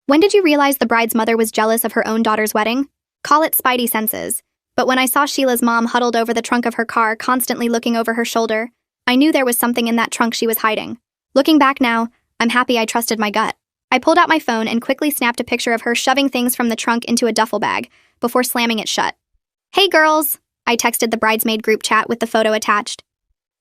When did you realize the bride's mother was jealous of her own daughter's wedding? Call it spidey senses. But when I saw Sheila's mom huddled over the trunk of her car, constantly looking over her shoulder, I knew there was something in that trunk she was hiding. Looking back now, I'm happy I trusted my gut. I pulled out my phone and quickly snapped a picture of her shoving things from the trunk into a duffel bag before slamming it shut. "Hey girls," I texted the bridesmaid group chat with the photo attached.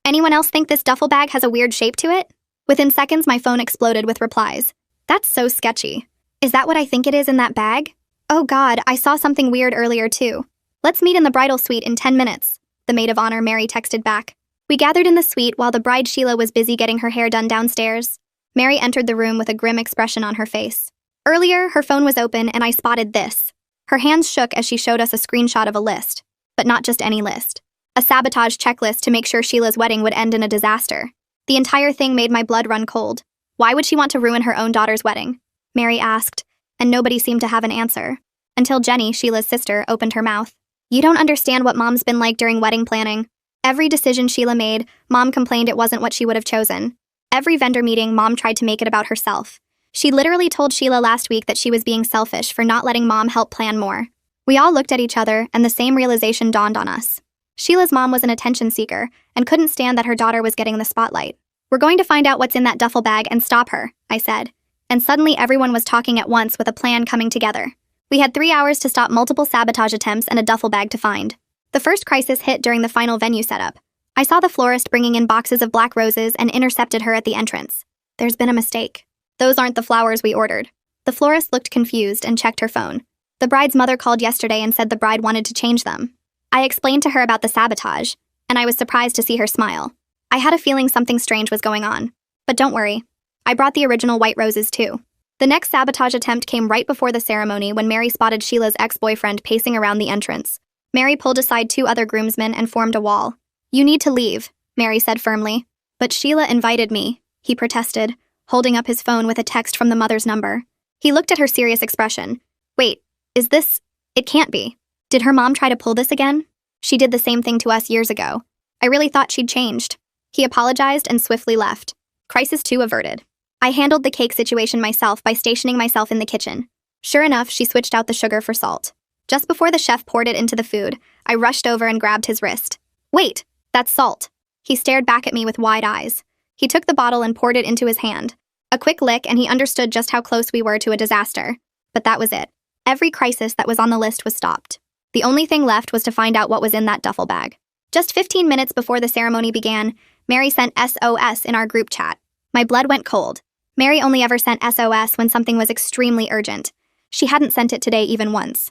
"Anyone else think this duffel bag has a weird shape to it?" Within seconds, my phone exploded with replies. "That's so sketchy. Is that what I think it is in that bag? Oh God, I saw something weird earlier too. Let's meet in the bridal suite in 10 minutes, the maid of honor Mary texted back. We gathered in the suite while the bride Sheila was busy getting her hair done downstairs. Mary entered the room with a grim expression on her face. Earlier, her phone was open and I spotted this. Her hands shook as she showed us a screenshot of a list. But not just any list. A sabotage checklist to make sure Sheila's wedding would end in a disaster. The entire thing made my blood run cold. Why would she want to ruin her own daughter's wedding? Mary asked, and nobody seemed to have an answer. Until Jenny, Sheila's sister, opened her mouth. You don't understand what Mom's been like during wedding planning. Every decision Sheila made, Mom complained it wasn't what she would have chosen. Every vendor meeting, Mom tried to make it about herself. She literally told Sheila last week that she was being selfish for not letting Mom help plan more. We all looked at each other, and the same realization dawned on us. Sheila's mom was an attention seeker and couldn't stand that her daughter was getting the spotlight. We're going to find out what's in that duffel bag and stop her, I said. And suddenly everyone was talking at once with a plan coming together. We had 3 hours to stop multiple sabotage attempts and a duffel bag to find. The first crisis hit during the final venue setup. I saw the florist bringing in boxes of black roses and intercepted her at the entrance. There's been a mistake. Those aren't the flowers we ordered. The florist looked confused and checked her phone. The bride's mother called yesterday and said the bride wanted to change them. I explained to her about the sabotage, and I was surprised to see her smile. I had a feeling something strange was going on. But don't worry. I brought the original white roses too. The next sabotage attempt came right before the ceremony when Mary spotted Sheila's ex-boyfriend pacing around the entrance. Mary pulled aside 2 other groomsmen and formed a wall. You need to leave, Mary said firmly. But Sheila invited me, he protested, holding up his phone with a text from the mother's number. He looked at her serious expression. Wait, is this? It can't be. Did her mom try to pull this again? She did the same thing to us years ago. I really thought she'd changed. He apologized and swiftly left. Crisis 2 averted. I handled the cake situation myself by stationing myself in the kitchen. Sure enough, she switched out the sugar for salt. Just before the chef poured it into the food, I rushed over and grabbed his wrist. Wait, that's salt. He stared back at me with wide eyes. He took the bottle and poured it into his hand. A quick lick and he understood just how close we were to a disaster. But that was it. Every crisis that was on the list was stopped. The only thing left was to find out what was in that duffel bag. Just 15 minutes before the ceremony began, Mary sent SOS in our group chat. My blood went cold. Mary only ever sent SOS when something was extremely urgent. She hadn't sent it today even once.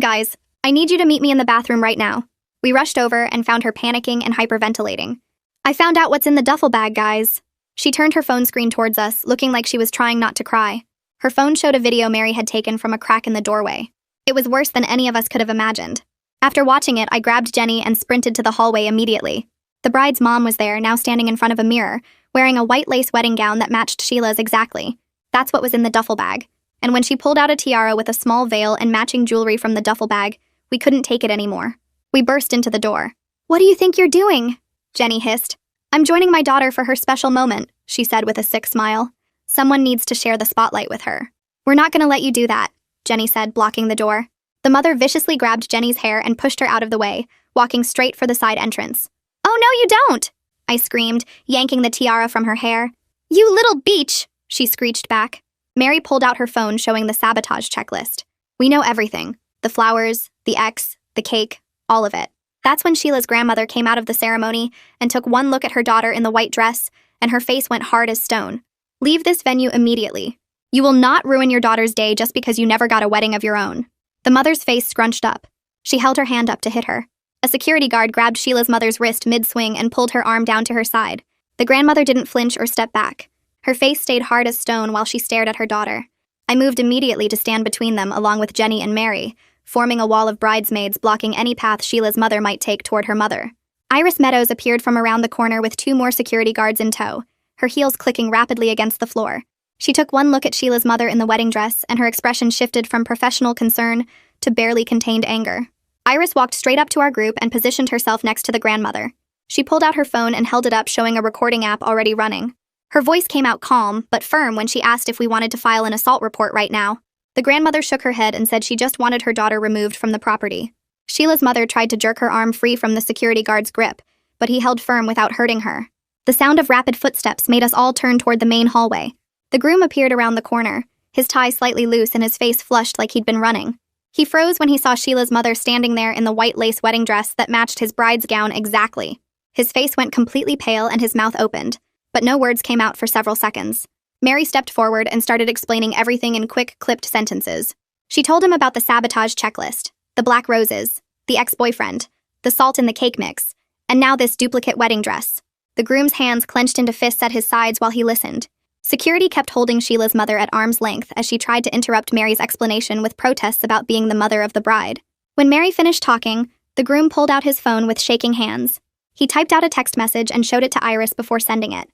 Guys, I need you to meet me in the bathroom right now. We rushed over and found her panicking and hyperventilating. I found out what's in the duffel bag, guys. She turned her phone screen towards us, looking like she was trying not to cry. Her phone showed a video Mary had taken from a crack in the doorway. It was worse than any of us could have imagined. After watching it, I grabbed Jenny and sprinted to the hallway immediately. The bride's mom was there, now standing in front of a mirror, wearing a white lace wedding gown that matched Sheila's exactly. That's what was in the duffel bag. And when she pulled out a tiara with a small veil and matching jewelry from the duffel bag, we couldn't take it anymore. We burst into the door. What do you think you're doing? Jenny hissed. I'm joining my daughter for her special moment, she said with a sick smile. Someone needs to share the spotlight with her. We're not going to let you do that, Jenny said, blocking the door. The mother viciously grabbed Jenny's hair and pushed her out of the way, walking straight for the side entrance. Oh, no, you don't! I screamed, yanking the tiara from her hair. You little beach, she screeched back. Mary pulled out her phone showing the sabotage checklist. We know everything. The flowers, the X, the cake, all of it. That's when Sheila's grandmother came out of the ceremony and took one look at her daughter in the white dress, and her face went hard as stone. Leave this venue immediately. You will not ruin your daughter's day just because you never got a wedding of your own. The mother's face scrunched up. She held her hand up to hit her. A security guard grabbed Sheila's mother's wrist mid-swing and pulled her arm down to her side. The grandmother didn't flinch or step back. Her face stayed hard as stone while she stared at her daughter. I moved immediately to stand between them along with Jenny and Mary, forming a wall of bridesmaids blocking any path Sheila's mother might take toward her mother. Iris Meadows appeared from around the corner with 2 more security guards in tow, her heels clicking rapidly against the floor. She took one look at Sheila's mother in the wedding dress, and her expression shifted from professional concern to barely contained anger. Iris walked straight up to our group and positioned herself next to the grandmother. She pulled out her phone and held it up, showing a recording app already running. Her voice came out calm, but firm when she asked if we wanted to file an assault report right now. The grandmother shook her head and said she just wanted her daughter removed from the property. Sheila's mother tried to jerk her arm free from the security guard's grip, but he held firm without hurting her. The sound of rapid footsteps made us all turn toward the main hallway. The groom appeared around the corner, his tie slightly loose and his face flushed like he'd been running. He froze when he saw Sheila's mother standing there in the white lace wedding dress that matched his bride's gown exactly. His face went completely pale and his mouth opened, but no words came out for several seconds. Mary stepped forward and started explaining everything in quick, clipped sentences. She told him about the sabotage checklist, the black roses, the ex-boyfriend, the salt in the cake mix, and now this duplicate wedding dress. The groom's hands clenched into fists at his sides while he listened. Security kept holding Sheila's mother at arm's length as she tried to interrupt Mary's explanation with protests about being the mother of the bride. When Mary finished talking, the groom pulled out his phone with shaking hands. He typed out a text message and showed it to Iris before sending it.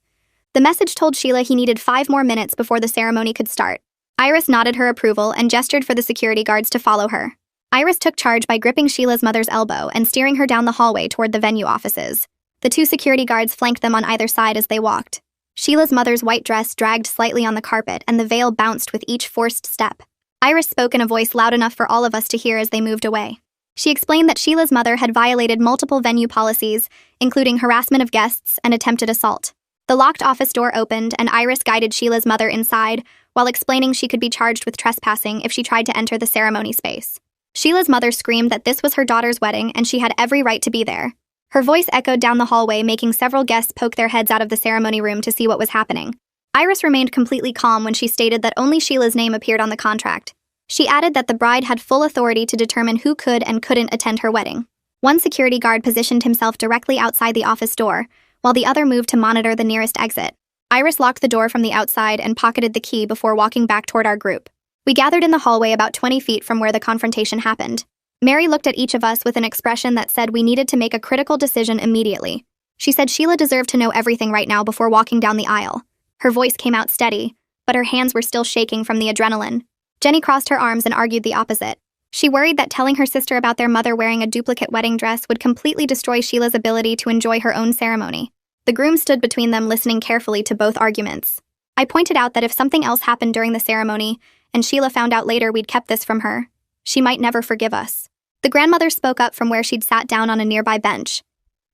The message told Sheila he needed 5 more minutes before the ceremony could start. Iris nodded her approval and gestured for the security guards to follow her. Iris took charge by gripping Sheila's mother's elbow and steering her down the hallway toward the venue offices. The 2 security guards flanked them on either side as they walked. Sheila's mother's white dress dragged slightly on the carpet and the veil bounced with each forced step. Iris spoke in a voice loud enough for all of us to hear as they moved away. She explained that Sheila's mother had violated multiple venue policies, including harassment of guests and attempted assault. The locked office door opened and Iris guided Sheila's mother inside while explaining she could be charged with trespassing if she tried to enter the ceremony space. Sheila's mother screamed that this was her daughter's wedding and she had every right to be there. Her voice echoed down the hallway, making several guests poke their heads out of the ceremony room to see what was happening. Iris remained completely calm when she stated that only Sheila's name appeared on the contract. She added that the bride had full authority to determine who could and couldn't attend her wedding. One security guard positioned himself directly outside the office door, while the other moved to monitor the nearest exit. Iris locked the door from the outside and pocketed the key before walking back toward our group. We gathered in the hallway about 20 feet from where the confrontation happened. Mary looked at each of us with an expression that said we needed to make a critical decision immediately. She said Sheila deserved to know everything right now before walking down the aisle. Her voice came out steady, but her hands were still shaking from the adrenaline. Jenny crossed her arms and argued the opposite. She worried that telling her sister about their mother wearing a duplicate wedding dress would completely destroy Sheila's ability to enjoy her own ceremony. The groom stood between them, listening carefully to both arguments. I pointed out that if something else happened during the ceremony, and Sheila found out later we'd kept this from her, she might never forgive us. The grandmother spoke up from where she'd sat down on a nearby bench.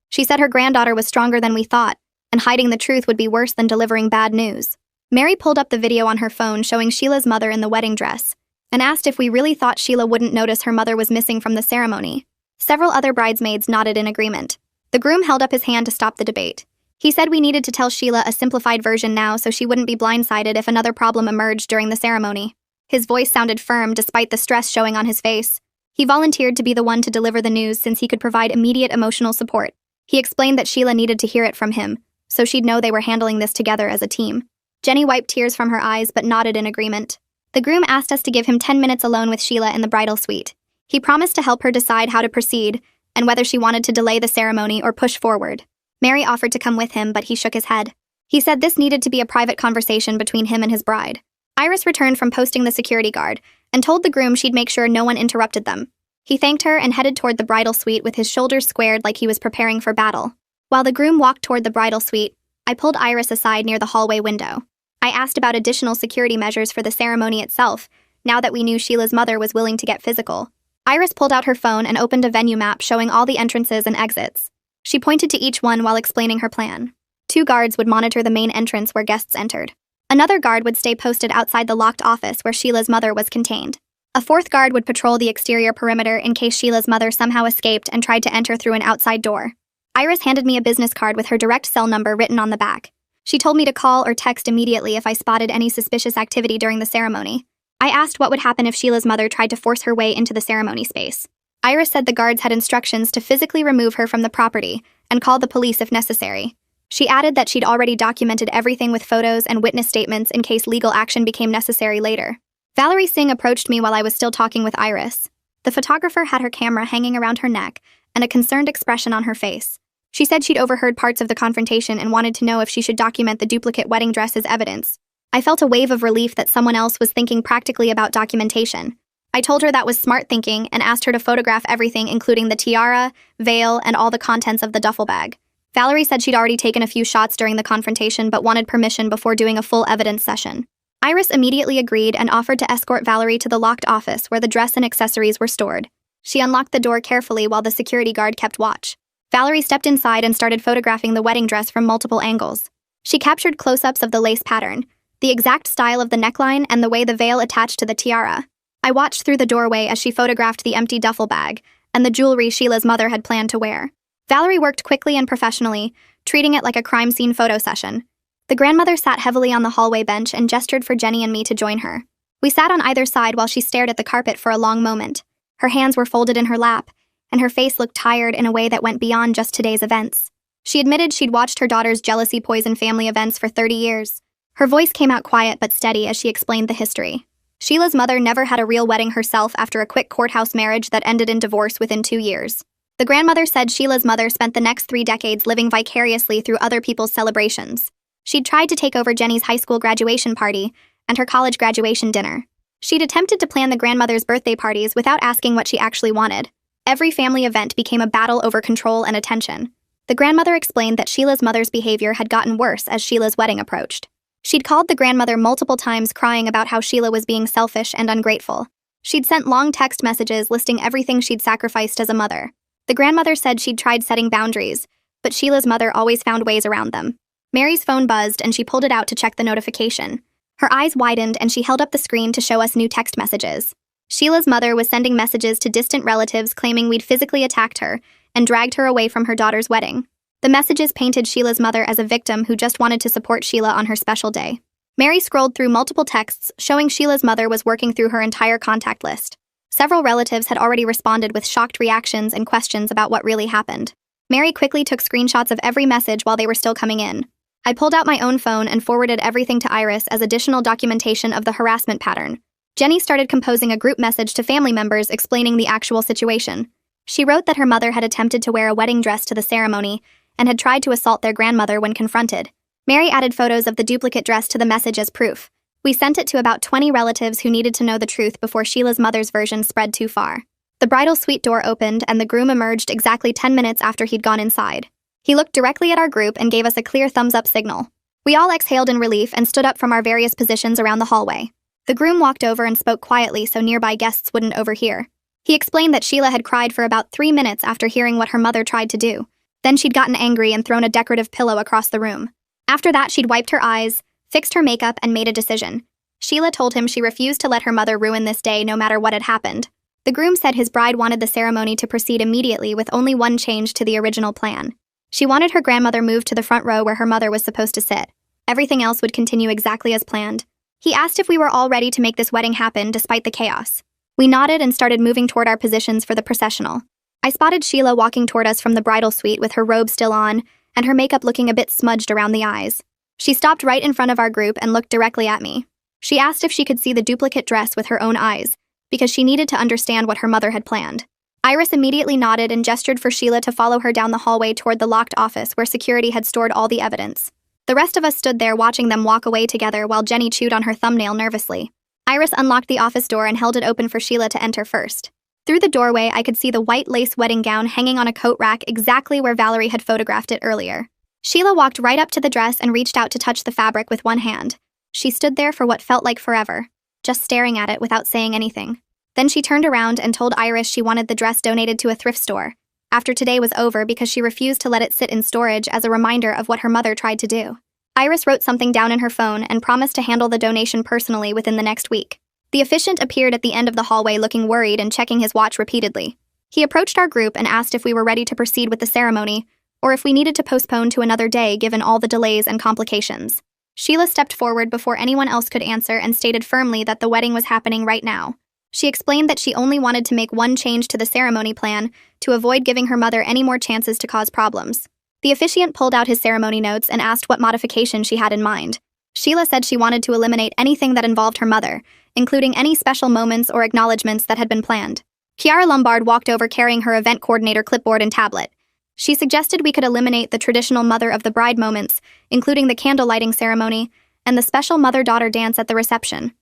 She said her granddaughter was stronger than we thought, and hiding the truth would be worse than delivering bad news. Mary pulled up the video on her phone showing Sheila's mother in the wedding dress, and asked if we really thought Sheila wouldn't notice her mother was missing from the ceremony. Several other bridesmaids nodded in agreement. The groom held up his hand to stop the debate. He said we needed to tell Sheila a simplified version now so she wouldn't be blindsided if another problem emerged during the ceremony. His voice sounded firm despite the stress showing on his face. He volunteered to be the one to deliver the news since he could provide immediate emotional support. He explained that Sheila needed to hear it from him, so she'd know they were handling this together as a team. Jenny wiped tears from her eyes but nodded in agreement. The groom asked us to give him 10 minutes alone with Sheila in the bridal suite. He promised to help her decide how to proceed and whether she wanted to delay the ceremony or push forward. Mary offered to come with him, but he shook his head. He said this needed to be a private conversation between him and his bride. Iris returned from posting the security guard and told the groom she'd make sure no one interrupted them. He thanked her and headed toward the bridal suite with his shoulders squared like he was preparing for battle. While the groom walked toward the bridal suite, I pulled Iris aside near the hallway window. I asked about additional security measures for the ceremony itself, now that we knew Sheila's mother was willing to get physical. Iris pulled out her phone and opened a venue map showing all the entrances and exits. She pointed to each one while explaining her plan. 2 guards would monitor the main entrance where guests entered. Another guard would stay posted outside the locked office where Sheila's mother was contained. A 4th guard would patrol the exterior perimeter in case Sheila's mother somehow escaped and tried to enter through an outside door. Iris handed me a business card with her direct cell number written on the back. She told me to call or text immediately if I spotted any suspicious activity during the ceremony. I asked what would happen if Sheila's mother tried to force her way into the ceremony space. Iris said the guards had instructions to physically remove her from the property and call the police if necessary. She added that she'd already documented everything with photos and witness statements in case legal action became necessary later. Valerie Singh approached me while I was still talking with Iris. The photographer had her camera hanging around her neck and a concerned expression on her face. She said she'd overheard parts of the confrontation and wanted to know if she should document the duplicate wedding dress as evidence. I felt a wave of relief that someone else was thinking practically about documentation. I told her that was smart thinking and asked her to photograph everything, including the tiara, veil, and all the contents of the duffel bag. Valerie said she'd already taken a few shots during the confrontation but wanted permission before doing a full evidence session. Iris immediately agreed and offered to escort Valerie to the locked office where the dress and accessories were stored. She unlocked the door carefully while the security guard kept watch. Valerie stepped inside and started photographing the wedding dress from multiple angles. She captured close-ups of the lace pattern, the exact style of the neckline, and the way the veil attached to the tiara. I watched through the doorway as she photographed the empty duffel bag and the jewelry Sheila's mother had planned to wear. Valerie worked quickly and professionally, treating it like a crime scene photo session. The grandmother sat heavily on the hallway bench and gestured for Jenny and me to join her. We sat on either side while she stared at the carpet for a long moment. Her hands were folded in her lap, and her face looked tired in a way that went beyond just today's events. She admitted she'd watched her daughter's jealousy-poisoned family events for 30 years. Her voice came out quiet but steady as she explained the history. Sheila's mother never had a real wedding herself after a quick courthouse marriage that ended in divorce within 2 years. The grandmother said Sheila's mother spent the next 3 decades living vicariously through other people's celebrations. She'd tried to take over Jenny's high school graduation party and her college graduation dinner. She'd attempted to plan the grandmother's birthday parties without asking what she actually wanted. Every family event became a battle over control and attention. The grandmother explained that Sheila's mother's behavior had gotten worse as Sheila's wedding approached. She'd called the grandmother multiple times crying about how Sheila was being selfish and ungrateful. She'd sent long text messages listing everything she'd sacrificed as a mother. The grandmother said she'd tried setting boundaries, but Sheila's mother always found ways around them. Mary's phone buzzed and she pulled it out to check the notification. Her eyes widened and she held up the screen to show us new text messages. Sheila's mother was sending messages to distant relatives claiming we'd physically attacked her and dragged her away from her daughter's wedding. The messages painted Sheila's mother as a victim who just wanted to support Sheila on her special day. Mary scrolled through multiple texts showing Sheila's mother was working through her entire contact list. Several relatives had already responded with shocked reactions and questions about what really happened. Mary quickly took screenshots of every message while they were still coming in. I pulled out my own phone and forwarded everything to Iris as additional documentation of the harassment pattern. Jenny started composing a group message to family members explaining the actual situation. She wrote that her mother had attempted to wear a wedding dress to the ceremony and had tried to assault their grandmother when confronted. Mary added photos of the duplicate dress to the message as proof. We sent it to about 20 relatives who needed to know the truth before Sheila's mother's version spread too far. The bridal suite door opened and the groom emerged exactly 10 minutes after he'd gone inside. He looked directly at our group and gave us a clear thumbs-up signal. We all exhaled in relief and stood up from our various positions around the hallway. The groom walked over and spoke quietly so nearby guests wouldn't overhear. He explained that Sheila had cried for about 3 minutes after hearing what her mother tried to do. Then she'd gotten angry and thrown a decorative pillow across the room. After that, she'd wiped her eyes, fixed her makeup, and made a decision. Sheila told him she refused to let her mother ruin this day no matter what had happened. The groom said his bride wanted the ceremony to proceed immediately with only one change to the original plan. She wanted her grandmother moved to the front row where her mother was supposed to sit. Everything else would continue exactly as planned. He asked if we were all ready to make this wedding happen despite the chaos. We nodded and started moving toward our positions for the processional. I spotted Sheila walking toward us from the bridal suite with her robe still on and her makeup looking a bit smudged around the eyes. She stopped right in front of our group and looked directly at me. She asked if she could see the duplicate dress with her own eyes, because she needed to understand what her mother had planned. Iris immediately nodded and gestured for Sheila to follow her down the hallway toward the locked office where security had stored all the evidence. The rest of us stood there watching them walk away together while Jenny chewed on her thumbnail nervously. Iris unlocked the office door and held it open for Sheila to enter first. Through the doorway, I could see the white lace wedding gown hanging on a coat rack exactly where Valerie had photographed it earlier. Sheila walked right up to the dress and reached out to touch the fabric with one hand. She stood there for what felt like forever, just staring at it without saying anything. Then she turned around and told Iris she wanted the dress donated to a thrift store after today was over because she refused to let it sit in storage as a reminder of what her mother tried to do. Iris wrote something down in her phone and promised to handle the donation personally within the next week. The officiant appeared at the end of the hallway looking worried and checking his watch repeatedly. He approached our group and asked if we were ready to proceed with the ceremony or if we needed to postpone to another day given all the delays and complications. Sheila stepped forward before anyone else could answer and stated firmly that the wedding was happening right now. She explained that she only wanted to make one change to the ceremony plan to avoid giving her mother any more chances to cause problems. The officiant pulled out his ceremony notes and asked what modification she had in mind. Sheila said she wanted to eliminate anything that involved her mother, including any special moments or acknowledgments that had been planned. Kiara Lombard walked over carrying her event coordinator clipboard and tablet. She suggested we could eliminate the traditional mother of the bride moments, including the candle lighting ceremony and the special mother-daughter dance at the reception.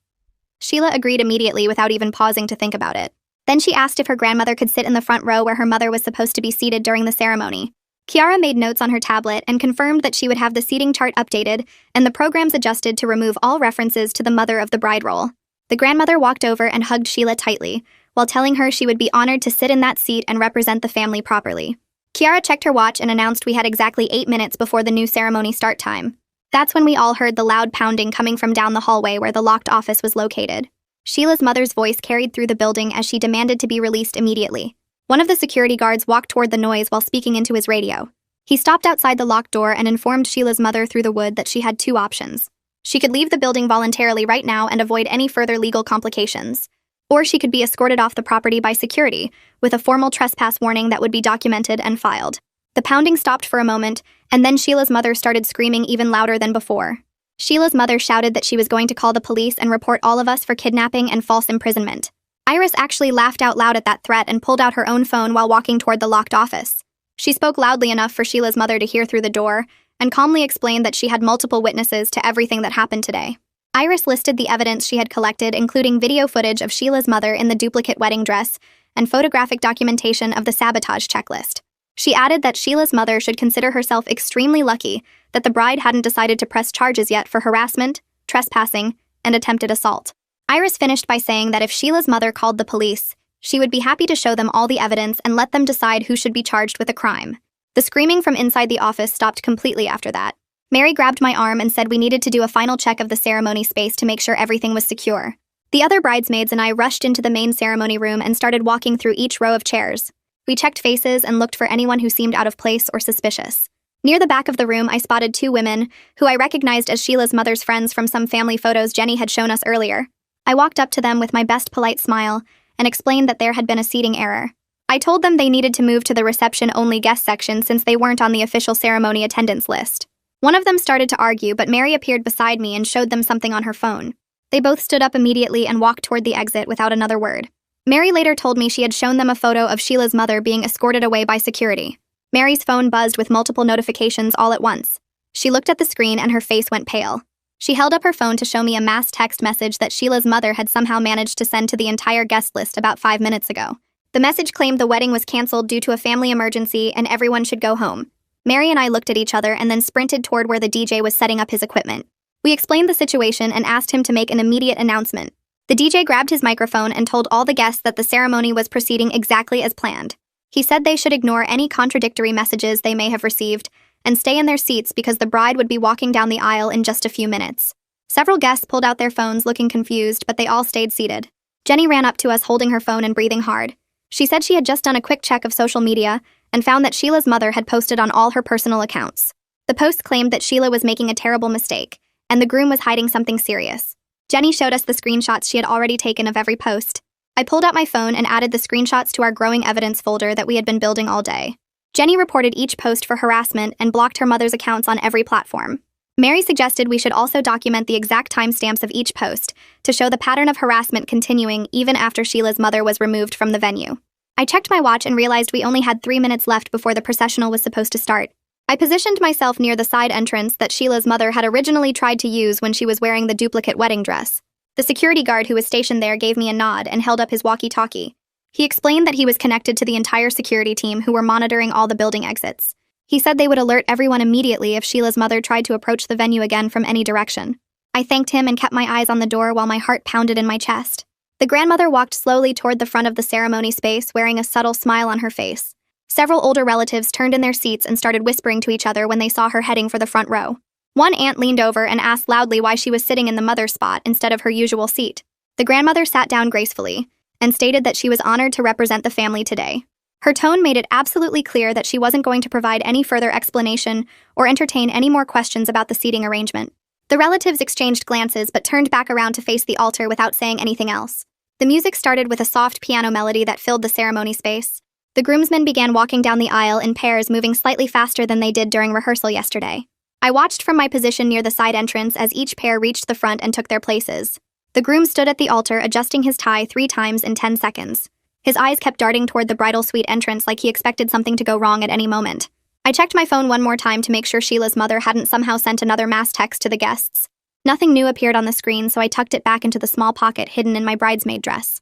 Sheila agreed immediately without even pausing to think about it. Then she asked if her grandmother could sit in the front row where her mother was supposed to be seated during the ceremony. Kiara made notes on her tablet and confirmed that she would have the seating chart updated and the programs adjusted to remove all references to the mother of the bride role. The grandmother walked over and hugged Sheila tightly, while telling her she would be honored to sit in that seat and represent the family properly. Kiara checked her watch and announced we had exactly 8 minutes before the new ceremony start time. That's when we all heard the loud pounding coming from down the hallway where the locked office was located. Sheila's mother's voice carried through the building as she demanded to be released immediately. One of the security guards walked toward the noise while speaking into his radio. He stopped outside the locked door and informed Sheila's mother through the wood that she had 2 options. She could leave the building voluntarily right now and avoid any further legal complications. Or she could be escorted off the property by security, with a formal trespass warning that would be documented and filed. The pounding stopped for a moment, and then Sheila's mother started screaming even louder than before. Sheila's mother shouted that she was going to call the police and report all of us for kidnapping and false imprisonment. Iris actually laughed out loud at that threat and pulled out her own phone while walking toward the locked office. She spoke loudly enough for Sheila's mother to hear through the door, and calmly explained that she had multiple witnesses to everything that happened today. Iris listed the evidence she had collected, including video footage of Sheila's mother in the duplicate wedding dress and photographic documentation of the sabotage checklist. She added that Sheila's mother should consider herself extremely lucky that the bride hadn't decided to press charges yet for harassment, trespassing, and attempted assault. Iris finished by saying that if Sheila's mother called the police, she would be happy to show them all the evidence and let them decide who should be charged with a crime. The screaming from inside the office stopped completely after that. Mary grabbed my arm and said we needed to do a final check of the ceremony space to make sure everything was secure. The other bridesmaids and I rushed into the main ceremony room and started walking through each row of chairs. We checked faces and looked for anyone who seemed out of place or suspicious. Near the back of the room, I spotted 2 women, who I recognized as Sheila's mother's friends from some family photos Jenny had shown us earlier. I walked up to them with my best polite smile and explained that there had been a seating error. I told them they needed to move to the reception-only guest section since they weren't on the official ceremony attendance list. One of them started to argue, but Mary appeared beside me and showed them something on her phone. They both stood up immediately and walked toward the exit without another word. Mary later told me she had shown them a photo of Sheila's mother being escorted away by security. Mary's phone buzzed with multiple notifications all at once. She looked at the screen and her face went pale. She held up her phone to show me a mass text message that Sheila's mother had somehow managed to send to the entire guest list about 5 minutes ago. The message claimed the wedding was canceled due to a family emergency and everyone should go home. Mary and I looked at each other and then sprinted toward where the DJ was setting up his equipment. We explained the situation and asked him to make an immediate announcement. The DJ grabbed his microphone and told all the guests that the ceremony was proceeding exactly as planned. He said they should ignore any contradictory messages they may have received and stay in their seats because the bride would be walking down the aisle in just a few minutes. Several guests pulled out their phones looking confused, but they all stayed seated. Jenny ran up to us holding her phone and breathing hard. She said she had just done a quick check of social media and found that Sheila's mother had posted on all her personal accounts. The post claimed that Sheila was making a terrible mistake, and the groom was hiding something serious. Jenny showed us the screenshots she had already taken of every post. I pulled out my phone and added the screenshots to our growing evidence folder that we had been building all day. Jenny reported each post for harassment and blocked her mother's accounts on every platform. Mary suggested we should also document the exact timestamps of each post to show the pattern of harassment continuing even after Sheila's mother was removed from the venue. I checked my watch and realized we only had 3 minutes left before the processional was supposed to start. I positioned myself near the side entrance that Sheila's mother had originally tried to use when she was wearing the duplicate wedding dress. The security guard who was stationed there gave me a nod and held up his walkie-talkie. He explained that he was connected to the entire security team who were monitoring all the building exits. He said they would alert everyone immediately if Sheila's mother tried to approach the venue again from any direction. I thanked him and kept my eyes on the door while my heart pounded in my chest. The grandmother walked slowly toward the front of the ceremony space, wearing a subtle smile on her face. Several older relatives turned in their seats and started whispering to each other when they saw her heading for the front row. One aunt leaned over and asked loudly why she was sitting in the mother's spot instead of her usual seat. The grandmother sat down gracefully and stated that she was honored to represent the family today. Her tone made it absolutely clear that she wasn't going to provide any further explanation or entertain any more questions about the seating arrangement. The relatives exchanged glances but turned back around to face the altar without saying anything else. The music started with a soft piano melody that filled the ceremony space. The groomsmen began walking down the aisle in pairs, moving slightly faster than they did during rehearsal yesterday. I watched from my position near the side entrance as each pair reached the front and took their places. The groom stood at the altar, adjusting his tie 3 times in 10 seconds. His eyes kept darting toward the bridal suite entrance like he expected something to go wrong at any moment. I checked my phone one more time to make sure Sheila's mother hadn't somehow sent another mass text to the guests. Nothing new appeared on the screen, so I tucked it back into the small pocket hidden in my bridesmaid dress.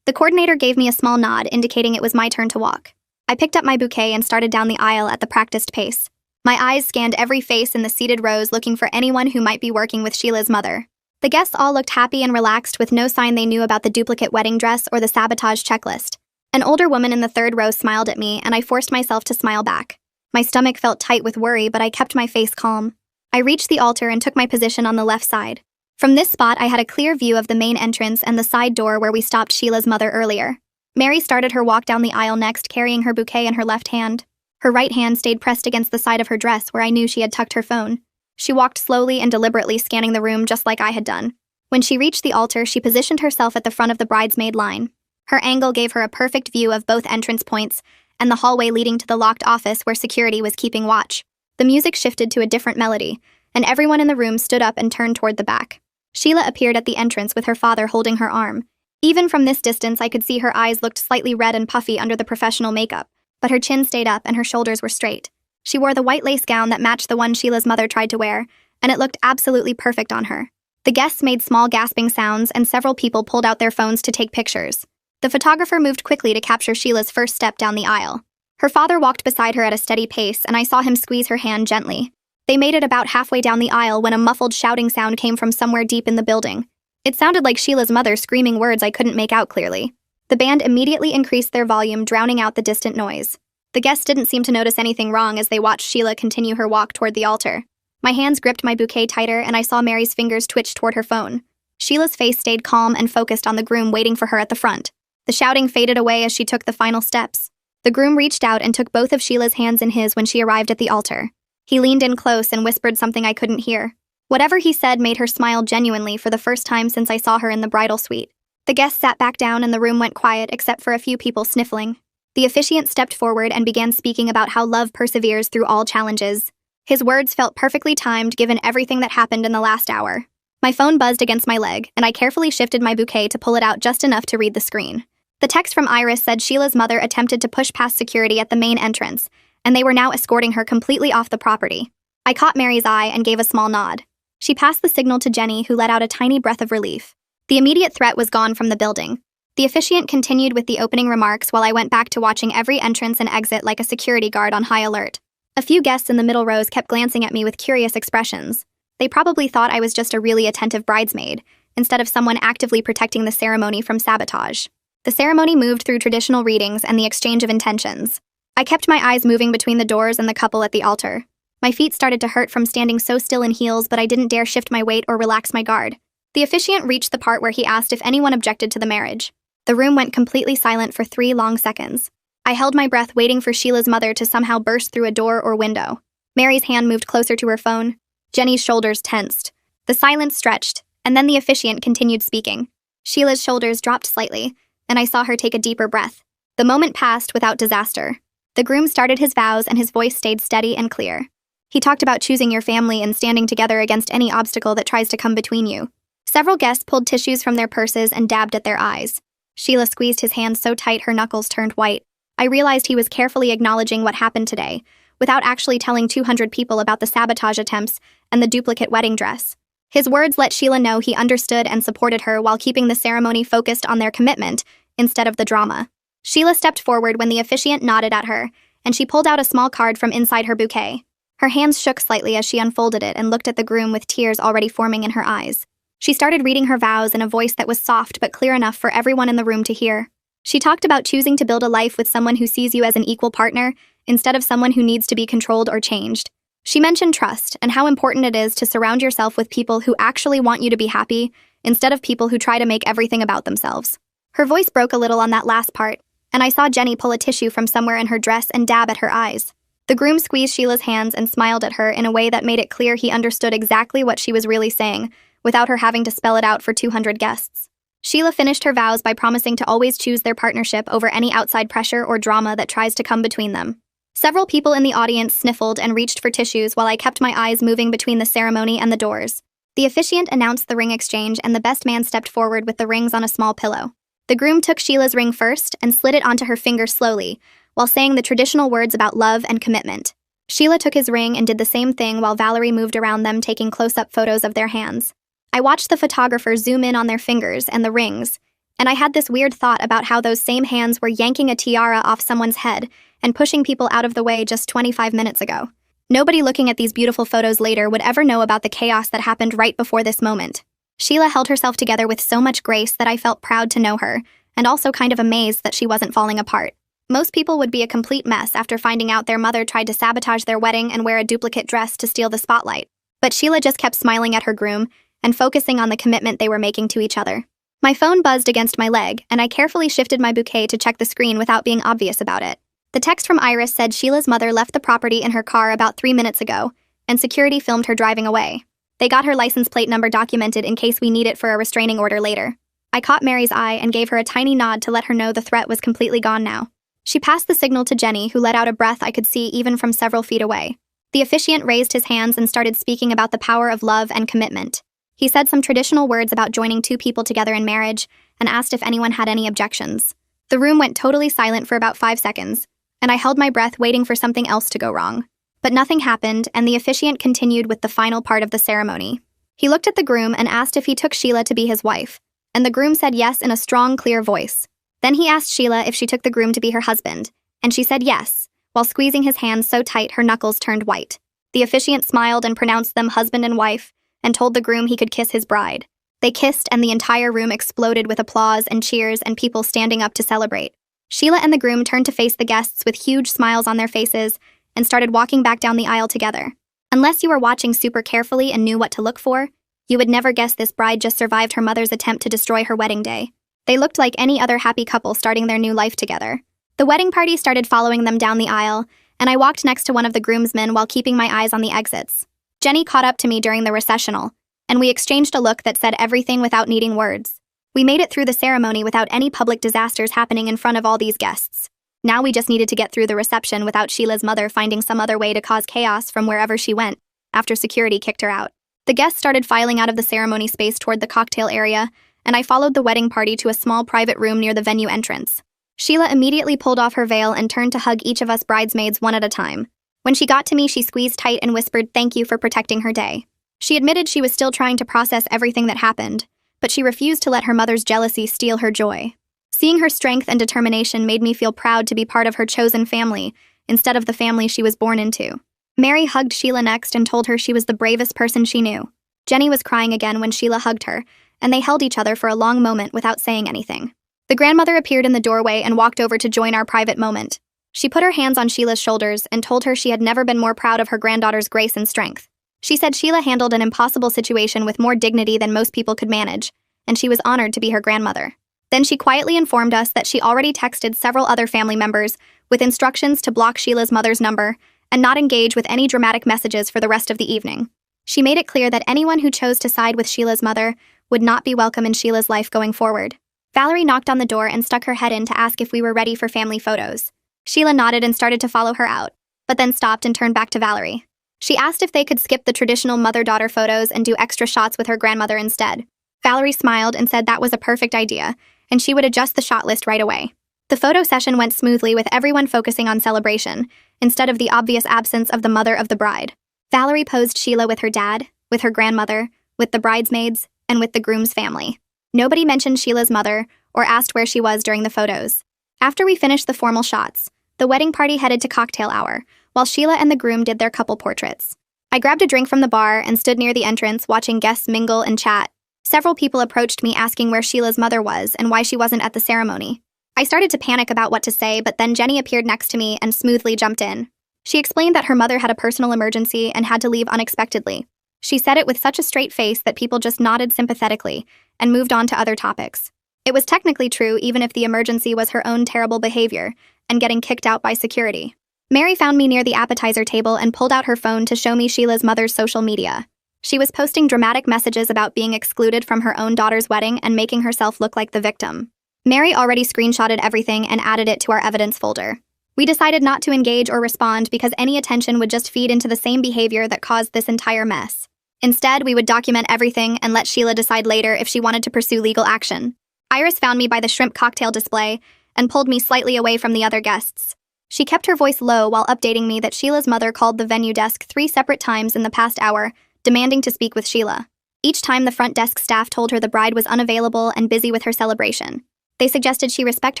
The coordinator gave me a small nod, indicating it was my turn to walk. I picked up my bouquet and started down the aisle at the practiced pace. My eyes scanned every face in the seated rows looking for anyone who might be working with Sheila's mother. The guests all looked happy and relaxed with no sign they knew about the duplicate wedding dress or the sabotage checklist. An older woman in the third row smiled at me, and I forced myself to smile back. My stomach felt tight with worry, but I kept my face calm. I reached the altar and took my position on the left side. From this spot, I had a clear view of the main entrance and the side door where we stopped Sheila's mother earlier. Mary started her walk down the aisle next, carrying her bouquet in her left hand. Her right hand stayed pressed against the side of her dress where I knew she had tucked her phone. She walked slowly and deliberately, scanning the room just like I had done. When she reached the altar, she positioned herself at the front of the bridesmaid line. Her angle gave her a perfect view of both entrance points and the hallway leading to the locked office where security was keeping watch. The music shifted to a different melody, and everyone in the room stood up and turned toward the back. Sheila appeared at the entrance with her father holding her arm. Even from this distance, I could see her eyes looked slightly red and puffy under the professional makeup, but her chin stayed up and her shoulders were straight. She wore the white lace gown that matched the one Sheila's mother tried to wear, and it looked absolutely perfect on her. The guests made small gasping sounds, and several people pulled out their phones to take pictures. The photographer moved quickly to capture Sheila's first step down the aisle. Her father walked beside her at a steady pace, and I saw him squeeze her hand gently. They made it about halfway down the aisle when a muffled shouting sound came from somewhere deep in the building. It sounded like Sheila's mother screaming words I couldn't make out clearly. The band immediately increased their volume, drowning out the distant noise. The guests didn't seem to notice anything wrong as they watched Sheila continue her walk toward the altar. My hands gripped my bouquet tighter, and I saw Mary's fingers twitch toward her phone. Sheila's face stayed calm and focused on the groom waiting for her at the front. The shouting faded away as she took the final steps. The groom reached out and took both of Sheila's hands in his when she arrived at the altar. He leaned in close and whispered something I couldn't hear. Whatever he said made her smile genuinely for the first time since I saw her in the bridal suite. The guests sat back down and the room went quiet except for a few people sniffling. The officiant stepped forward and began speaking about how love perseveres through all challenges. His words felt perfectly timed given everything that happened in the last hour. My phone buzzed against my leg, and I carefully shifted my bouquet to pull it out just enough to read the screen. The text from Iris said Sheila's mother attempted to push past security at the main entrance, and they were now escorting her completely off the property. I caught Mary's eye and gave a small nod. She passed the signal to Jenny, who let out a tiny breath of relief. The immediate threat was gone from the building. The officiant continued with the opening remarks while I went back to watching every entrance and exit like a security guard on high alert. A few guests in the middle rows kept glancing at me with curious expressions. They probably thought I was just a really attentive bridesmaid, instead of someone actively protecting the ceremony from sabotage. The ceremony moved through traditional readings and the exchange of intentions. I kept my eyes moving between the doors and the couple at the altar. My feet started to hurt from standing so still in heels, but I didn't dare shift my weight or relax my guard. The officiant reached the part where he asked if anyone objected to the marriage. The room went completely silent for 3 long seconds. I held my breath, waiting for Sheila's mother to somehow burst through a door or window. Mary's hand moved closer to her phone. Jenny's shoulders tensed. The silence stretched, and then the officiant continued speaking. Sheila's shoulders dropped slightly, and I saw her take a deeper breath. The moment passed without disaster. The groom started his vows, and his voice stayed steady and clear. He talked about choosing your family and standing together against any obstacle that tries to come between you. Several guests pulled tissues from their purses and dabbed at their eyes. Sheila squeezed his hand so tight her knuckles turned white. I realized he was carefully acknowledging what happened today, without actually telling 200 people about the sabotage attempts and the duplicate wedding dress. His words let Sheila know he understood and supported her while keeping the ceremony focused on their commitment instead of the drama. Sheila stepped forward when the officiant nodded at her, and she pulled out a small card from inside her bouquet. Her hands shook slightly as she unfolded it and looked at the groom with tears already forming in her eyes. She started reading her vows in a voice that was soft but clear enough for everyone in the room to hear. She talked about choosing to build a life with someone who sees you as an equal partner instead of someone who needs to be controlled or changed. She mentioned trust and how important it is to surround yourself with people who actually want you to be happy instead of people who try to make everything about themselves. Her voice broke a little on that last part, and I saw Jenny pull a tissue from somewhere in her dress and dab at her eyes. The groom squeezed Sheila's hands and smiled at her in a way that made it clear he understood exactly what she was really saying, without her having to spell it out for 200 guests. Sheila finished her vows by promising to always choose their partnership over any outside pressure or drama that tries to come between them. Several people in the audience sniffled and reached for tissues while I kept my eyes moving between the ceremony and the doors. The officiant announced the ring exchange, and the best man stepped forward with the rings on a small pillow. The groom took Sheila's ring first and slid it onto her finger slowly, while saying the traditional words about love and commitment. Sheila took his ring and did the same thing while Valerie moved around them, taking close-up photos of their hands. I watched the photographer zoom in on their fingers and the rings, and I had this weird thought about how those same hands were yanking a tiara off someone's head and pushing people out of the way just 25 minutes ago. Nobody looking at these beautiful photos later would ever know about the chaos that happened right before this moment. Sheila held herself together with so much grace that I felt proud to know her, and also kind of amazed that she wasn't falling apart. Most people would be a complete mess after finding out their mother tried to sabotage their wedding and wear a duplicate dress to steal the spotlight. But Sheila just kept smiling at her groom and focusing on the commitment they were making to each other. My phone buzzed against my leg, and I carefully shifted my bouquet to check the screen without being obvious about it. The text from Iris said Sheila's mother left the property in her car about 3 minutes ago, and security filmed her driving away. They got her license plate number documented in case we need it for a restraining order later. I caught Mary's eye and gave her a tiny nod to let her know the threat was completely gone now. She passed the signal to Jenny, who let out a breath I could see even from several feet away. The officiant raised his hands and started speaking about the power of love and commitment. He said some traditional words about joining two people together in marriage and asked if anyone had any objections. The room went totally silent for about 5 seconds, and I held my breath waiting for something else to go wrong. But nothing happened, and the officiant continued with the final part of the ceremony. He looked at the groom and asked if he took Sheila to be his wife, and the groom said yes in a strong, clear voice. Then he asked Sheila if she took the groom to be her husband, and she said yes, while squeezing his hands so tight her knuckles turned white. The officiant smiled and pronounced them husband and wife, and told the groom he could kiss his bride. They kissed, and the entire room exploded with applause and cheers and people standing up to celebrate. Sheila and the groom turned to face the guests with huge smiles on their faces and started walking back down the aisle together. Unless you were watching super carefully and knew what to look for, you would never guess this bride just survived her mother's attempt to destroy her wedding day. They looked like any other happy couple starting their new life together. The wedding party started following them down the aisle, and I walked next to one of the groomsmen while keeping my eyes on the exits. Jenny caught up to me during the recessional, and we exchanged a look that said everything without needing words. We made it through the ceremony without any public disasters happening in front of all these guests. Now we just needed to get through the reception without Sheila's mother finding some other way to cause chaos from wherever she went, after security kicked her out. The guests started filing out of the ceremony space toward the cocktail area, and I followed the wedding party to a small private room near the venue entrance. Sheila immediately pulled off her veil and turned to hug each of us bridesmaids one at a time. When she got to me, she squeezed tight and whispered thank you for protecting her day. She admitted she was still trying to process everything that happened, but she refused to let her mother's jealousy steal her joy. Seeing her strength and determination made me feel proud to be part of her chosen family, instead of the family she was born into. Mary hugged Sheila next and told her she was the bravest person she knew. Jenny was crying again when Sheila hugged her, and they held each other for a long moment without saying anything. The grandmother appeared in the doorway and walked over to join our private moment. She put her hands on Sheila's shoulders and told her she had never been more proud of her granddaughter's grace and strength. She said Sheila handled an impossible situation with more dignity than most people could manage, and she was honored to be her grandmother. Then she quietly informed us that she already texted several other family members with instructions to block Sheila's mother's number and not engage with any dramatic messages for the rest of the evening. She made it clear that anyone who chose to side with Sheila's mother would not be welcome in Sheila's life going forward. Valerie knocked on the door and stuck her head in to ask if we were ready for family photos. Sheila nodded and started to follow her out, but then stopped and turned back to Valerie. She asked if they could skip the traditional mother-daughter photos and do extra shots with her grandmother instead. Valerie smiled and said that was a perfect idea, and she would adjust the shot list right away. The photo session went smoothly with everyone focusing on celebration, instead of the obvious absence of the mother of the bride. Valerie posed Sheila with her dad, with her grandmother, with the bridesmaids, and with the groom's family. Nobody mentioned Sheila's mother or asked where she was during the photos. After we finished the formal shots, the wedding party headed to cocktail hour, while Sheila and the groom did their couple portraits. I grabbed a drink from the bar and stood near the entrance watching guests mingle and chat. Several people approached me asking where Sheila's mother was and why she wasn't at the ceremony. I started to panic about what to say, but then Jenny appeared next to me and smoothly jumped in. She explained that her mother had a personal emergency and had to leave unexpectedly. She said it with such a straight face that people just nodded sympathetically and moved on to other topics. It was technically true even if the emergency was her own terrible behavior and getting kicked out by security. Mary found me near the appetizer table and pulled out her phone to show me Sheila's mother's social media. She was posting dramatic messages about being excluded from her own daughter's wedding and making herself look like the victim. Mary already screenshotted everything and added it to our evidence folder. We decided not to engage or respond because any attention would just feed into the same behavior that caused this entire mess. Instead, we would document everything and let Sheila decide later if she wanted to pursue legal action. Iris found me by the shrimp cocktail display and pulled me slightly away from the other guests. She kept her voice low while updating me that Sheila's mother called the venue desk 3 separate times in the past hour, demanding to speak with Sheila. Each time the front desk staff told her the bride was unavailable and busy with her celebration. They suggested she respect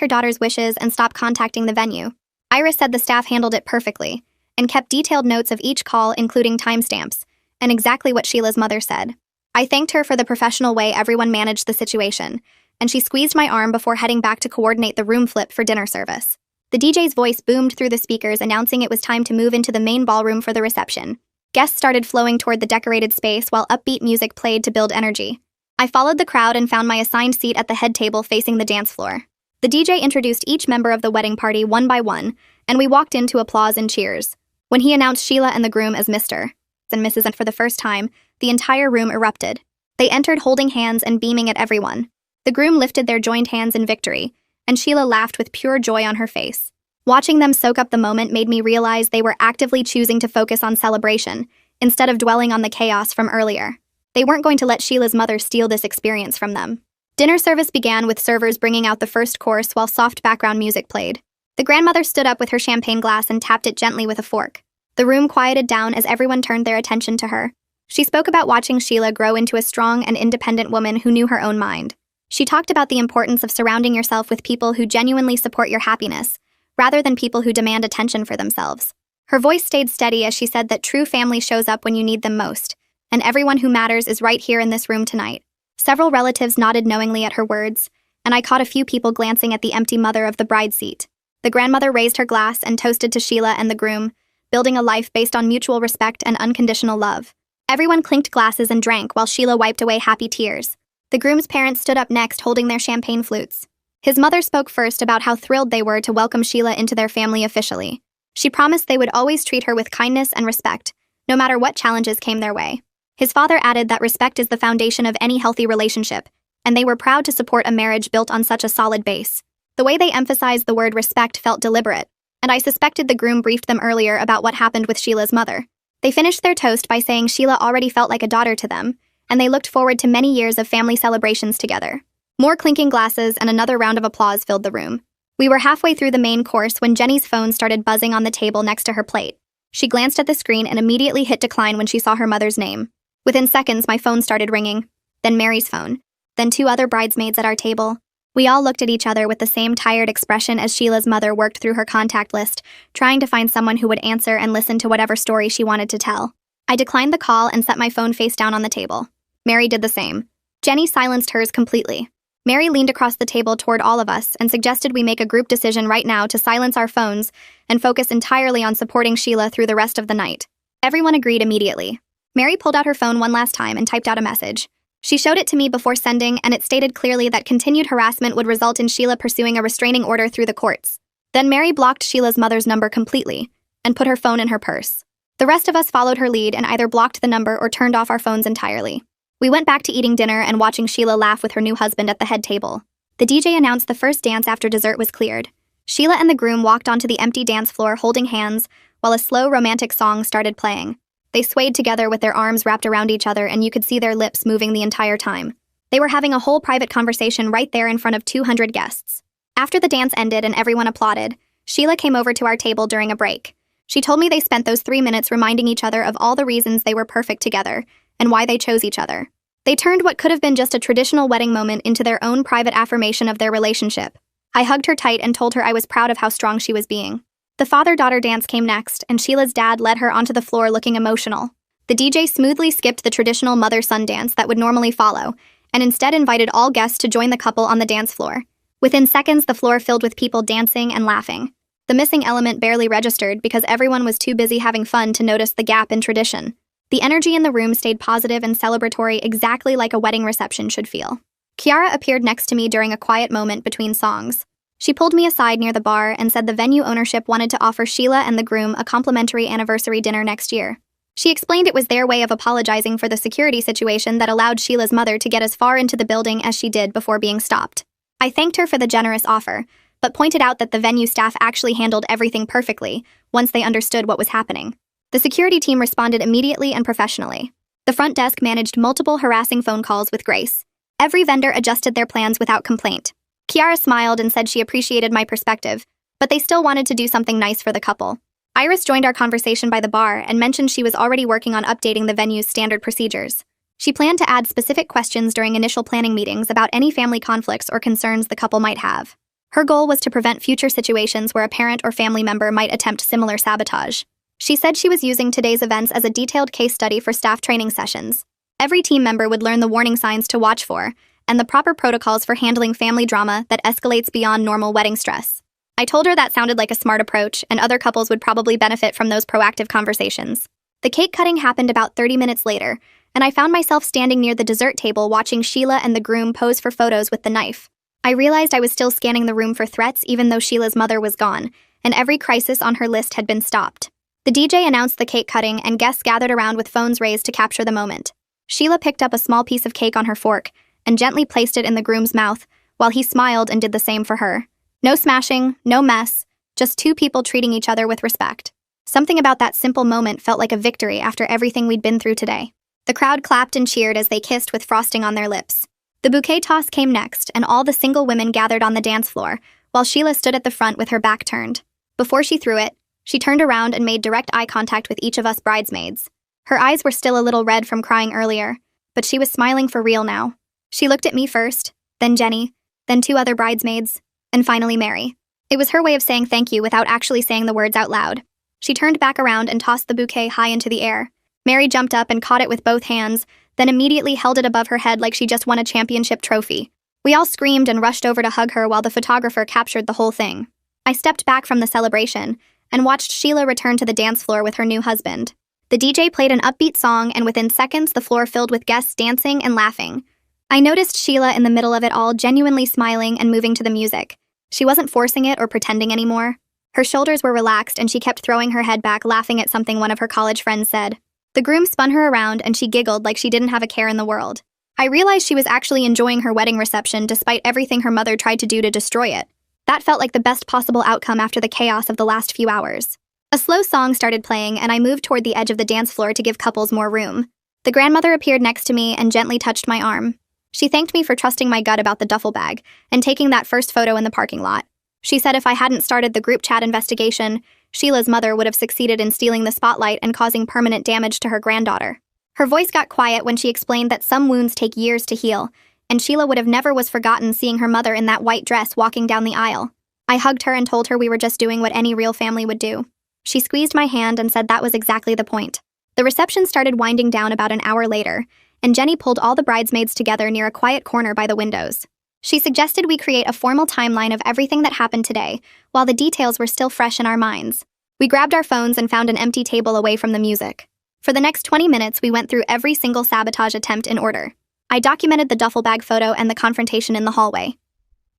her daughter's wishes and stop contacting the venue. Iris said the staff handled it perfectly and kept detailed notes of each call, including timestamps, and exactly what Sheila's mother said. I thanked her for the professional way everyone managed the situation, and she squeezed my arm before heading back to coordinate the room flip for dinner service. The DJ's voice boomed through the speakers announcing it was time to move into the main ballroom for the reception. Guests started flowing toward the decorated space while upbeat music played to build energy. I followed the crowd and found my assigned seat at the head table facing the dance floor. The DJ introduced each member of the wedding party one by one, and we walked in to applause and cheers. When he announced Sheila and the groom as Mr. and Mrs. and for the first time, the entire room erupted. They entered holding hands and beaming at everyone. The groom lifted their joined hands in victory, and Sheila laughed with pure joy on her face. Watching them soak up the moment made me realize they were actively choosing to focus on celebration, instead of dwelling on the chaos from earlier. They weren't going to let Sheila's mother steal this experience from them. Dinner service began with servers bringing out the first course while soft background music played. The grandmother stood up with her champagne glass and tapped it gently with a fork. The room quieted down as everyone turned their attention to her. She spoke about watching Sheila grow into a strong and independent woman who knew her own mind. She talked about the importance of surrounding yourself with people who genuinely support your happiness, rather than people who demand attention for themselves. Her voice stayed steady as she said that true family shows up when you need them most, and everyone who matters is right here in this room tonight. Several relatives nodded knowingly at her words, and I caught a few people glancing at the empty mother of the bride seat. The grandmother raised her glass and toasted to Sheila and the groom, building a life based on mutual respect and unconditional love. Everyone clinked glasses and drank while Sheila wiped away happy tears. The groom's parents stood up next holding their champagne flutes. His mother spoke first about how thrilled they were to welcome Sheila into their family officially. She promised they would always treat her with kindness and respect, no matter what challenges came their way. His father added that respect is the foundation of any healthy relationship, and they were proud to support a marriage built on such a solid base. The way they emphasized the word respect felt deliberate, and I suspected the groom briefed them earlier about what happened with Sheila's mother. They finished their toast by saying Sheila already felt like a daughter to them, and they looked forward to many years of family celebrations together. More clinking glasses and another round of applause filled the room. We were halfway through the main course when Jenny's phone started buzzing on the table next to her plate. She glanced at the screen and immediately hit decline when she saw her mother's name. Within seconds, my phone started ringing, then Mary's phone, then two other bridesmaids at our table. We all looked at each other with the same tired expression as Sheila's mother worked through her contact list, trying to find someone who would answer and listen to whatever story she wanted to tell. I declined the call and set my phone face down on the table. Mary did the same. Jenny silenced hers completely. Mary leaned across the table toward all of us and suggested we make a group decision right now to silence our phones and focus entirely on supporting Sheila through the rest of the night. Everyone agreed immediately. Mary pulled out her phone one last time and typed out a message. She showed it to me before sending, and it stated clearly that continued harassment would result in Sheila pursuing a restraining order through the courts. Then Mary blocked Sheila's mother's number completely and put her phone in her purse. The rest of us followed her lead and either blocked the number or turned off our phones entirely. We went back to eating dinner and watching Sheila laugh with her new husband at the head table. The DJ announced the first dance after dessert was cleared. Sheila and the groom walked onto the empty dance floor holding hands while a slow romantic song started playing. They swayed together with their arms wrapped around each other, and you could see their lips moving the entire time. They were having a whole private conversation right there in front of 200 guests. After the dance ended and everyone applauded, Sheila came over to our table during a break. She told me they spent those 3 minutes reminding each other of all the reasons they were perfect together and why they chose each other. They turned what could have been just a traditional wedding moment into their own private affirmation of their relationship. I hugged her tight and told her I was proud of how strong she was being. The father-daughter dance came next, and Sheila's dad led her onto the floor looking emotional. The DJ smoothly skipped the traditional mother-son dance that would normally follow, and instead invited all guests to join the couple on the dance floor. Within seconds, the floor filled with people dancing and laughing. The missing element barely registered because everyone was too busy having fun to notice the gap in tradition. The energy in the room stayed positive and celebratory, exactly like a wedding reception should feel. Kiara appeared next to me during a quiet moment between songs. She pulled me aside near the bar and said the venue ownership wanted to offer Sheila and the groom a complimentary anniversary dinner next year. She explained it was their way of apologizing for the security situation that allowed Sheila's mother to get as far into the building as she did before being stopped. I thanked her for the generous offer, but pointed out that the venue staff actually handled everything perfectly once they understood what was happening. The security team responded immediately and professionally. The front desk managed multiple harassing phone calls with grace. Every vendor adjusted their plans without complaint. Kiara smiled and said she appreciated my perspective, but they still wanted to do something nice for the couple. Iris joined our conversation by the bar and mentioned she was already working on updating the venue's standard procedures. She planned to add specific questions during initial planning meetings about any family conflicts or concerns the couple might have. Her goal was to prevent future situations where a parent or family member might attempt similar sabotage. She said she was using today's events as a detailed case study for staff training sessions. Every team member would learn the warning signs to watch for and the proper protocols for handling family drama that escalates beyond normal wedding stress. I told her that sounded like a smart approach, and other couples would probably benefit from those proactive conversations. The cake cutting happened about 30 minutes later, and I found myself standing near the dessert table watching Sheila and the groom pose for photos with the knife. I realized I was still scanning the room for threats even though Sheila's mother was gone, and every crisis on her list had been stopped. The DJ announced the cake cutting, and guests gathered around with phones raised to capture the moment. Sheila picked up a small piece of cake on her fork and gently placed it in the groom's mouth, while he smiled and did the same for her. No smashing, no mess, just two people treating each other with respect. Something about that simple moment felt like a victory after everything we'd been through today. The crowd clapped and cheered as they kissed with frosting on their lips. The bouquet toss came next, and all the single women gathered on the dance floor, while Sheila stood at the front with her back turned. Before she threw it, she turned around and made direct eye contact with each of us bridesmaids. Her eyes were still a little red from crying earlier, but she was smiling for real now. She looked at me first, then Jenny, then two other bridesmaids, and finally Mary. It was her way of saying thank you without actually saying the words out loud. She turned back around and tossed the bouquet high into the air. Mary jumped up and caught it with both hands, then immediately held it above her head like she just won a championship trophy. We all screamed and rushed over to hug her while the photographer captured the whole thing. I stepped back from the celebration and watched Sheila return to the dance floor with her new husband. The DJ played an upbeat song, and within seconds the floor filled with guests dancing and laughing. I noticed Sheila in the middle of it all, genuinely smiling and moving to the music. She wasn't forcing it or pretending anymore. Her shoulders were relaxed and she kept throwing her head back, laughing at something one of her college friends said. The groom spun her around and she giggled like she didn't have a care in the world. I realized she was actually enjoying her wedding reception despite everything her mother tried to do to destroy it. That felt like the best possible outcome after the chaos of the last few hours. A slow song started playing and I moved toward the edge of the dance floor to give couples more room. The grandmother appeared next to me and gently touched my arm. She thanked me for trusting my gut about the duffel bag and taking that first photo in the parking lot. She said if I hadn't started the group chat investigation, Sheila's mother would have succeeded in stealing the spotlight and causing permanent damage to her granddaughter. Her voice got quiet when she explained that some wounds take years to heal, and Sheila would have never was forgotten seeing her mother in that white dress walking down the aisle. I hugged her and told her we were just doing what any real family would do. She squeezed my hand and said that was exactly the point. The reception started winding down about an hour later, and Jenny pulled all the bridesmaids together near a quiet corner by the windows. She suggested we create a formal timeline of everything that happened today, while the details were still fresh in our minds. We grabbed our phones and found an empty table away from the music. For the next 20 minutes, we went through every single sabotage attempt in order. I documented the duffel bag photo and the confrontation in the hallway.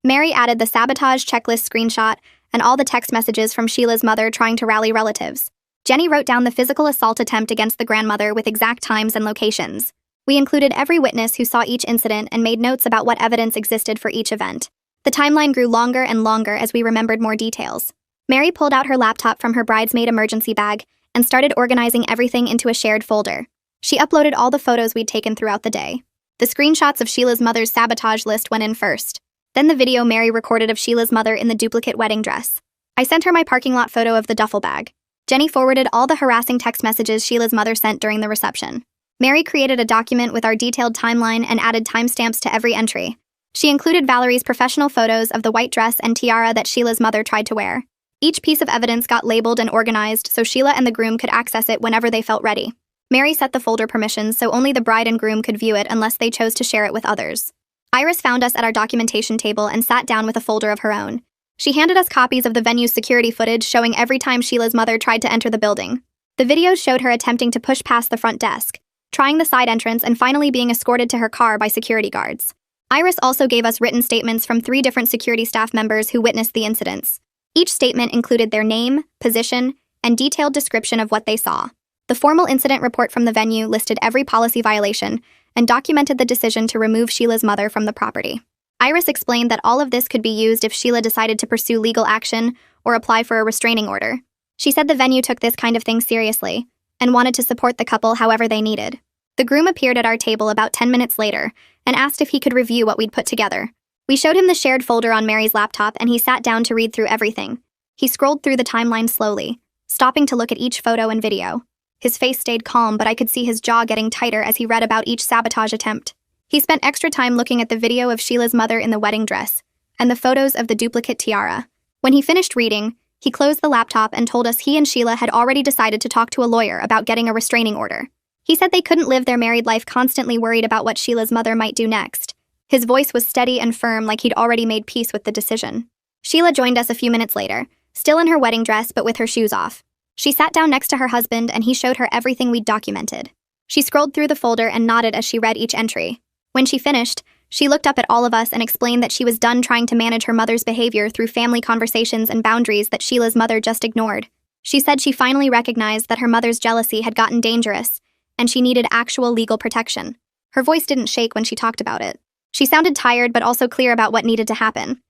Mary added the sabotage checklist screenshot and all the text messages from Sheila's mother trying to rally relatives. Jenny wrote down the physical assault attempt against the grandmother with exact times and locations. We included every witness who saw each incident and made notes about what evidence existed for each event. The timeline grew longer and longer as we remembered more details. Mary pulled out her laptop from her bridesmaid emergency bag and started organizing everything into a shared folder. She uploaded all the photos we'd taken throughout the day. The screenshots of Sheila's mother's sabotage list went in first. Then the video Mary recorded of Sheila's mother in the duplicate wedding dress. I sent her my parking lot photo of the duffel bag. Jenny forwarded all the harassing text messages Sheila's mother sent during the reception. Mary created a document with our detailed timeline and added timestamps to every entry. She included Valerie's professional photos of the white dress and tiara that Sheila's mother tried to wear. Each piece of evidence got labeled and organized so Sheila and the groom could access it whenever they felt ready. Mary set the folder permissions so only the bride and groom could view it unless they chose to share it with others. Iris found us at our documentation table and sat down with a folder of her own. She handed us copies of the venue's security footage showing every time Sheila's mother tried to enter the building. The videos showed her attempting to push past the front desk, trying the side entrance, and finally being escorted to her car by security guards. Iris also gave us written statements from 3 different security staff members who witnessed the incidents. Each statement included their name, position, and detailed description of what they saw. The formal incident report from the venue listed every policy violation and documented the decision to remove Sheila's mother from the property. Iris explained that all of this could be used if Sheila decided to pursue legal action or apply for a restraining order. She said the venue took this kind of thing seriously and wanted to support the couple however they needed. The groom appeared at our table about 10 minutes later and asked if he could review what we'd put together. We showed him the shared folder on Mary's laptop and he sat down to read through everything. He scrolled through the timeline slowly, stopping to look at each photo and video. His face stayed calm, but I could see his jaw getting tighter as he read about each sabotage attempt. He spent extra time looking at the video of Sheila's mother in the wedding dress, and the photos of the duplicate tiara. When he finished reading, he closed the laptop and told us he and Sheila had already decided to talk to a lawyer about getting a restraining order. He said they couldn't live their married life constantly worried about what Sheila's mother might do next. His voice was steady and firm, like he'd already made peace with the decision. Sheila joined us a few minutes later, still in her wedding dress but with her shoes off. She sat down next to her husband and he showed her everything we'd documented. She scrolled through the folder and nodded as she read each entry. When she finished, she looked up at all of us and explained that she was done trying to manage her mother's behavior through family conversations and boundaries that Sheila's mother just ignored. She said she finally recognized that her mother's jealousy had gotten dangerous, and she needed actual legal protection. Her voice didn't shake when she talked about it. She sounded tired but also clear about what needed to happen.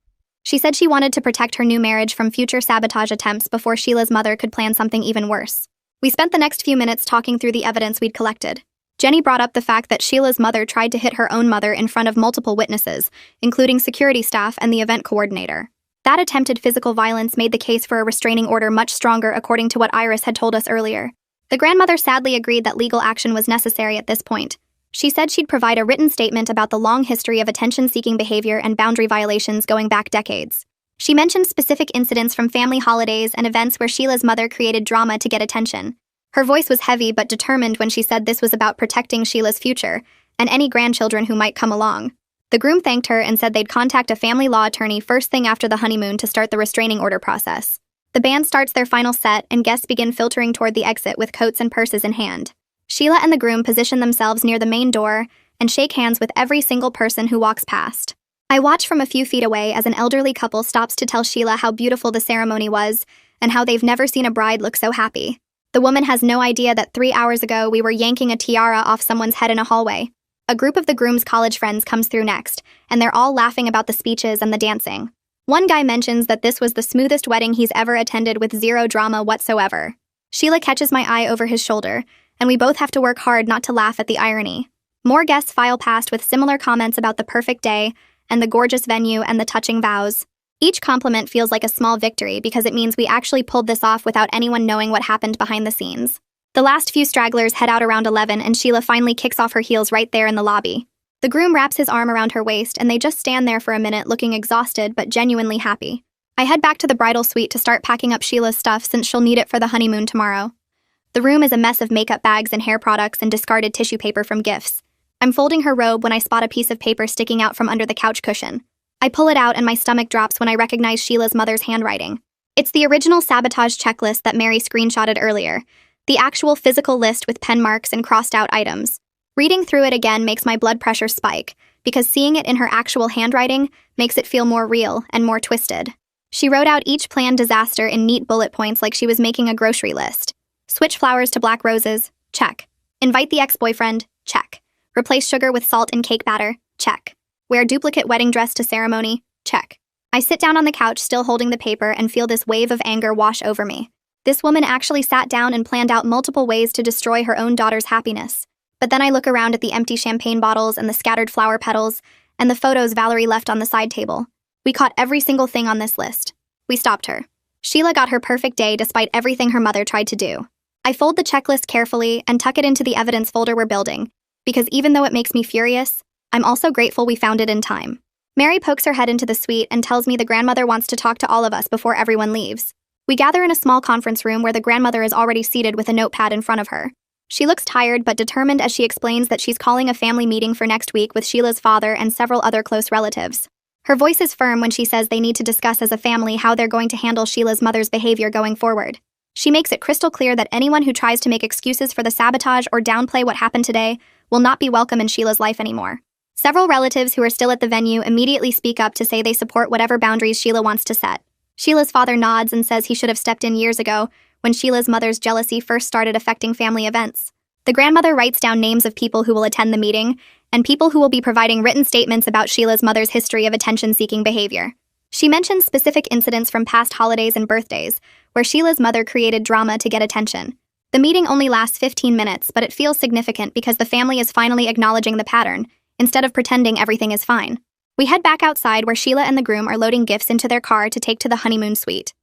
She said she wanted to protect her new marriage from future sabotage attempts before Sheila's mother could plan something even worse. We spent the next few minutes talking through the evidence we'd collected. Jenny brought up the fact that Sheila's mother tried to hit her own mother in front of multiple witnesses, including security staff and the event coordinator. That attempted physical violence made the case for a restraining order much stronger, according to what Iris had told us earlier. The grandmother sadly agreed that legal action was necessary at this point. She said she'd provide a written statement about the long history of attention-seeking behavior and boundary violations going back decades. She mentioned specific incidents from family holidays and events where Sheila's mother created drama to get attention. Her voice was heavy but determined when she said this was about protecting Sheila's future and any grandchildren who might come along. The groom thanked her and said they'd contact a family law attorney first thing after the honeymoon to start the restraining order process. The band starts their final set and guests begin filtering toward the exit with coats and purses in hand. Sheila and the groom position themselves near the main door and shake hands with every single person who walks past. I watch from a few feet away as an elderly couple stops to tell Sheila how beautiful the ceremony was and how they've never seen a bride look so happy. The woman has no idea that 3 hours ago we were yanking a tiara off someone's head in a hallway. A group of the groom's college friends comes through next, and they're all laughing about the speeches and the dancing. One guy mentions that this was the smoothest wedding he's ever attended with zero drama whatsoever. Sheila catches my eye over his shoulder, and we both have to work hard not to laugh at the irony. More guests file past with similar comments about the perfect day and the gorgeous venue and the touching vows. Each compliment feels like a small victory because it means we actually pulled this off without anyone knowing what happened behind the scenes. The last few stragglers head out around 11 and Sheila finally kicks off her heels right there in the lobby. The groom wraps his arm around her waist and they just stand there for a minute looking exhausted but genuinely happy. I head back to the bridal suite to start packing up Sheila's stuff since she'll need it for the honeymoon tomorrow. The room is a mess of makeup bags and hair products and discarded tissue paper from gifts. I'm folding her robe when I spot a piece of paper sticking out from under the couch cushion. I pull it out and my stomach drops when I recognize Sheila's mother's handwriting. It's the original sabotage checklist that Mary screenshotted earlier, the actual physical list with pen marks and crossed out items. Reading through it again makes my blood pressure spike, because seeing it in her actual handwriting makes it feel more real and more twisted. She wrote out each planned disaster in neat bullet points like she was making a grocery list. Switch flowers to black roses, check. Invite the ex-boyfriend, check. Replace sugar with salt in cake batter, check. Wear duplicate wedding dress to ceremony, check. I sit down on the couch still holding the paper and feel this wave of anger wash over me. This woman actually sat down and planned out multiple ways to destroy her own daughter's happiness. But then I look around at the empty champagne bottles and the scattered flower petals and the photos Valerie left on the side table. We caught every single thing on this list. We stopped her. Sheila got her perfect day despite everything her mother tried to do. I fold the checklist carefully and tuck it into the evidence folder we're building, because even though it makes me furious, I'm also grateful we found it in time. Mary pokes her head into the suite and tells me the grandmother wants to talk to all of us before everyone leaves. We gather in a small conference room where the grandmother is already seated with a notepad in front of her. She looks tired but determined as she explains that she's calling a family meeting for next week with Sheila's father and several other close relatives. Her voice is firm when she says they need to discuss as a family how they're going to handle Sheila's mother's behavior going forward. She makes it crystal clear that anyone who tries to make excuses for the sabotage or downplay what happened today will not be welcome in Sheila's life anymore. Several relatives who are still at the venue immediately speak up to say they support whatever boundaries Sheila wants to set. Sheila's father nods and says he should have stepped in years ago when Sheila's mother's jealousy first started affecting family events. The grandmother writes down names of people who will attend the meeting and people who will be providing written statements about Sheila's mother's history of attention-seeking behavior. She mentions specific incidents from past holidays and birthdays where Sheila's mother created drama to get attention. The meeting only lasts 15 minutes, but it feels significant because the family is finally acknowledging the pattern, instead of pretending everything is fine. We head back outside where Sheila and the groom are loading gifts into their car to take to the honeymoon suite.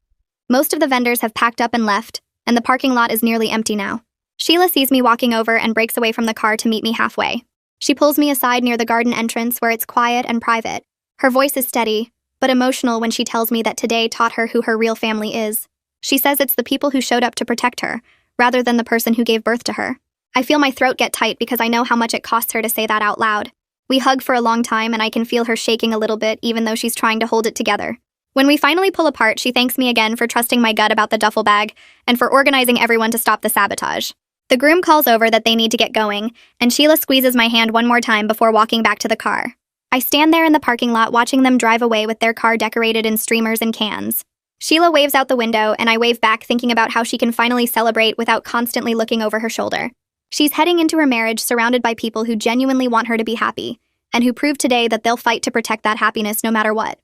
Most of the vendors have packed up and left, and the parking lot is nearly empty now. Sheila sees me walking over and breaks away from the car to meet me halfway. She pulls me aside near the garden entrance where it's quiet and private. Her voice is steady, but emotional when she tells me that today taught her who her real family is. She says it's the people who showed up to protect her, rather than the person who gave birth to her. I feel my throat get tight because I know how much it costs her to say that out loud. We hug for a long time and I can feel her shaking a little bit even though she's trying to hold it together. When we finally pull apart, she thanks me again for trusting my gut about the duffel bag and for organizing everyone to stop the sabotage. The groom calls over that they need to get going, and Sheila squeezes my hand one more time before walking back to the car. I stand there in the parking lot watching them drive away with their car decorated in streamers and cans. Sheila waves out the window and I wave back thinking about how she can finally celebrate without constantly looking over her shoulder. She's heading into her marriage surrounded by people who genuinely want her to be happy, and who prove today that they'll fight to protect that happiness no matter what.